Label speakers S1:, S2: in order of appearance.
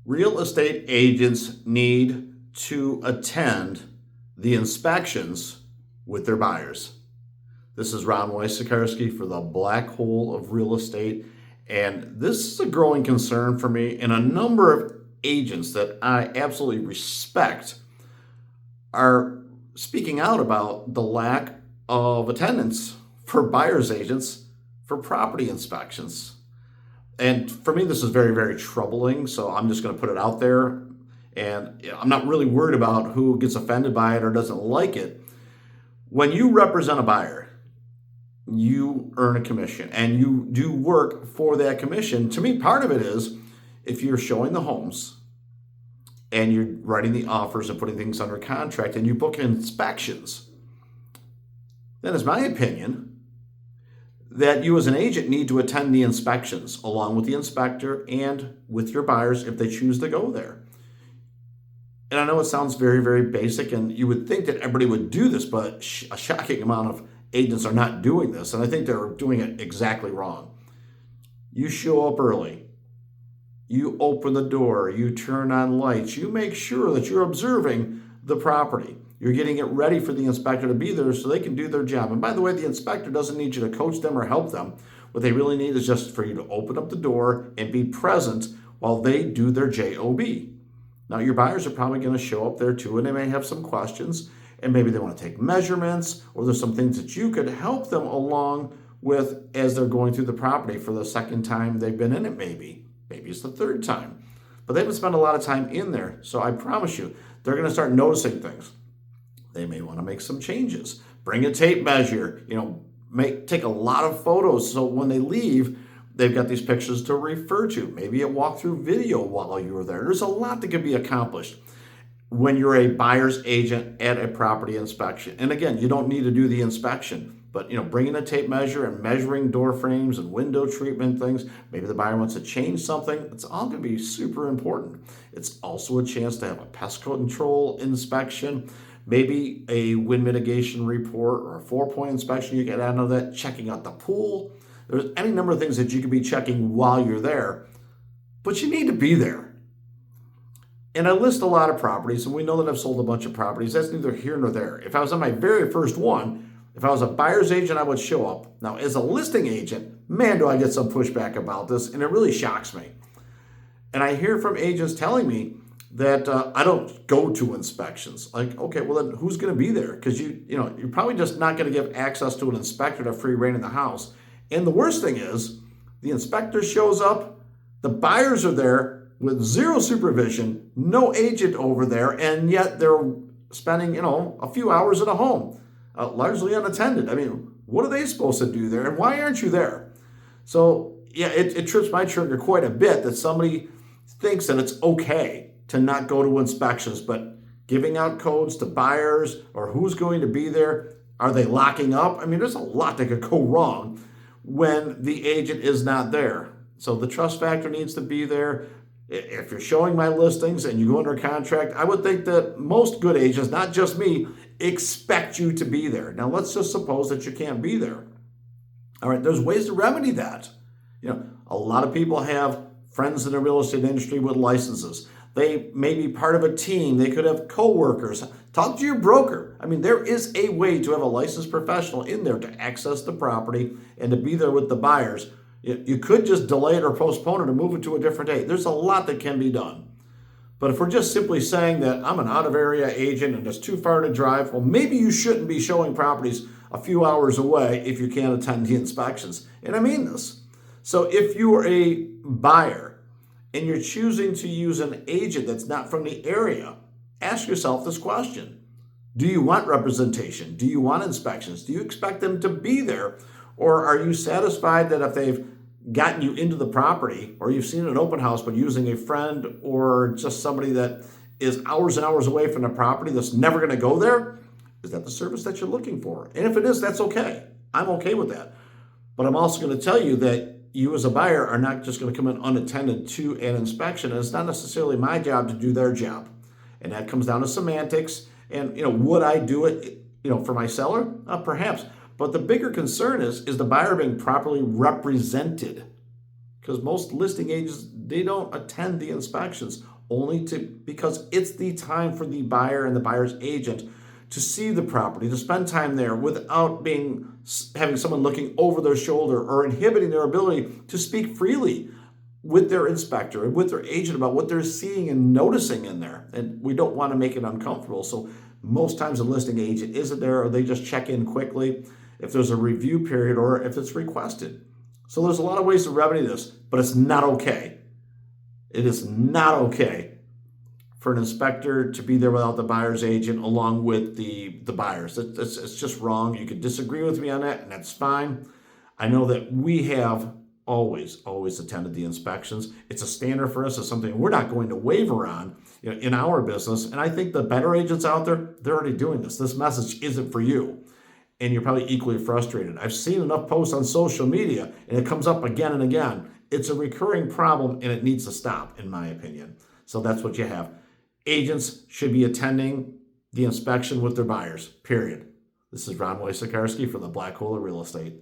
S1: Real estate agents need to attend the inspections with their buyers. This is Ron Wojciechowski for the Black Hole of Real Estate. And this is a growing concern for me, and a number of agents that I absolutely respect are speaking out about the lack of attendance for buyer's agents for property inspections. And for me, this is very, very troubling. So I'm just going to put it out there. And I'm not really worried about who gets offended by it or doesn't like it. When you represent a buyer, you earn a commission and you do work for that commission. To me, part of it is if you're showing the homes and you're writing the offers and putting things under contract and you book inspections, then it's my opinion that you as an agent need to attend the inspections along with the inspector and with your buyers if they choose to go there. And I know it sounds very, very basic, and you would think that everybody would do this, but a shocking amount of agents are not doing this, and I think they're doing it exactly wrong. You show up early. You open the door. You turn on lights. You make sure that you're observing the property. You're getting it ready for the inspector to be there so they can do their job. And by the way, the inspector doesn't need you to coach them or help them. What they really need is just for you to open up the door and be present while they do their job. Now, your buyers are probably going to show up there too, and they may have some questions, and maybe they want to take measurements, or there's some things that you could help them along with as they're going through the property for the second time they've been in it, maybe. Maybe it's the third time. But they haven't spent a lot of time in there, so I promise you, they're going to start noticing things. They may want to make some changes. Bring a tape measure, take a lot of photos so when they leave, they've got these pictures to refer to. Maybe a walkthrough video while you were there. There's a lot that can be accomplished when you're a buyer's agent at a property inspection. And again, you don't need to do the inspection, but bringing a tape measure and measuring door frames and window treatment things, maybe the buyer wants to change something, it's all going to be super important. It's also a chance to have a pest control inspection, maybe a wind mitigation report or a 4-point inspection. You get out of that, checking out the pool. There's any number of things that you could be checking while you're there, but you need to be there. And I list a lot of properties, and we know that I've sold a bunch of properties. That's neither here nor there. If I was on my very first one, if I was a buyer's agent, I would show up. Now, as a listing agent, man, do I get some pushback about this, and it really shocks me. And I hear from agents telling me that I don't go to inspections. Like, okay, well then who's going to be there? Because you're probably just not going to give access to an inspector to free reign in the house. And the worst thing is, the inspector shows up, the buyers are there with zero supervision, no agent over there, and yet they're spending, a few hours in a home, largely unattended. I mean, what are they supposed to do there, and why aren't you there? So, yeah, it trips my trigger quite a bit that somebody thinks that it's okay to not go to inspections, but giving out codes to buyers or who's going to be there, are they locking up? I mean, there's a lot that could go wrong when the agent is not there. So the trust factor needs to be there. If you're showing my listings and you go under contract, I would think that most good agents, not just me, expect you to be there. Now, let's just suppose that you can't be there. All right, there's ways to remedy that. A lot of people have friends in the real estate industry with licenses. They may be part of a team. They could have coworkers. Talk to your broker. I mean, there is a way to have a licensed professional in there to access the property and to be there with the buyers. You could just delay it or postpone it or move it to a different date. There's a lot that can be done. But if we're just simply saying that I'm an out-of-area agent and it's too far to drive, well, maybe you shouldn't be showing properties a few hours away if you can't attend the inspections. And I mean this. So if you're a buyer and you're choosing to use an agent that's not from the area, ask yourself this question. Do you want representation? Do you want inspections? Do you expect them to be there? Or are you satisfied that if they've gotten you into the property or you've seen an open house but using a friend or just somebody that is hours and hours away from the property that's never going to go there, is that the service that you're looking for? And if it is, that's okay. I'm okay with that. But I'm also going to tell you that you as a buyer are not just going to come in unattended to an inspection. And it's not necessarily my job to do their job. And that comes down to semantics. And, would I do it, for my seller? Perhaps. But the bigger concern is the buyer being properly represented? because most listing agents, they don't attend the inspections because it's the time for the buyer and the buyer's agent to see the property, to spend time there without having someone looking over their shoulder or inhibiting their ability to speak freely with their inspector and with their agent about what they're seeing and noticing in there. And we don't want to make it uncomfortable. So most times a listing agent isn't there, or they just check in quickly if there's a review period or if it's requested. So there's a lot of ways to remedy this, but it's not okay. It is not okay for an inspector to be there without the buyer's agent along with the buyers. It's just wrong. You can disagree with me on that, and that's fine. I know that we have always attended the inspections. It's a standard for us. It's something we're not going to waver on, in our business. And I think the better agents out there, they're already doing this. This message isn't for you. And you're probably equally frustrated. I've seen enough posts on social media, and it comes up again and again. It's a recurring problem, and it needs to stop, in my opinion. So that's what you have. Agents should be attending the inspection with their buyers, period. This is Ron Wojciechowski from the Black Hole of Real Estate.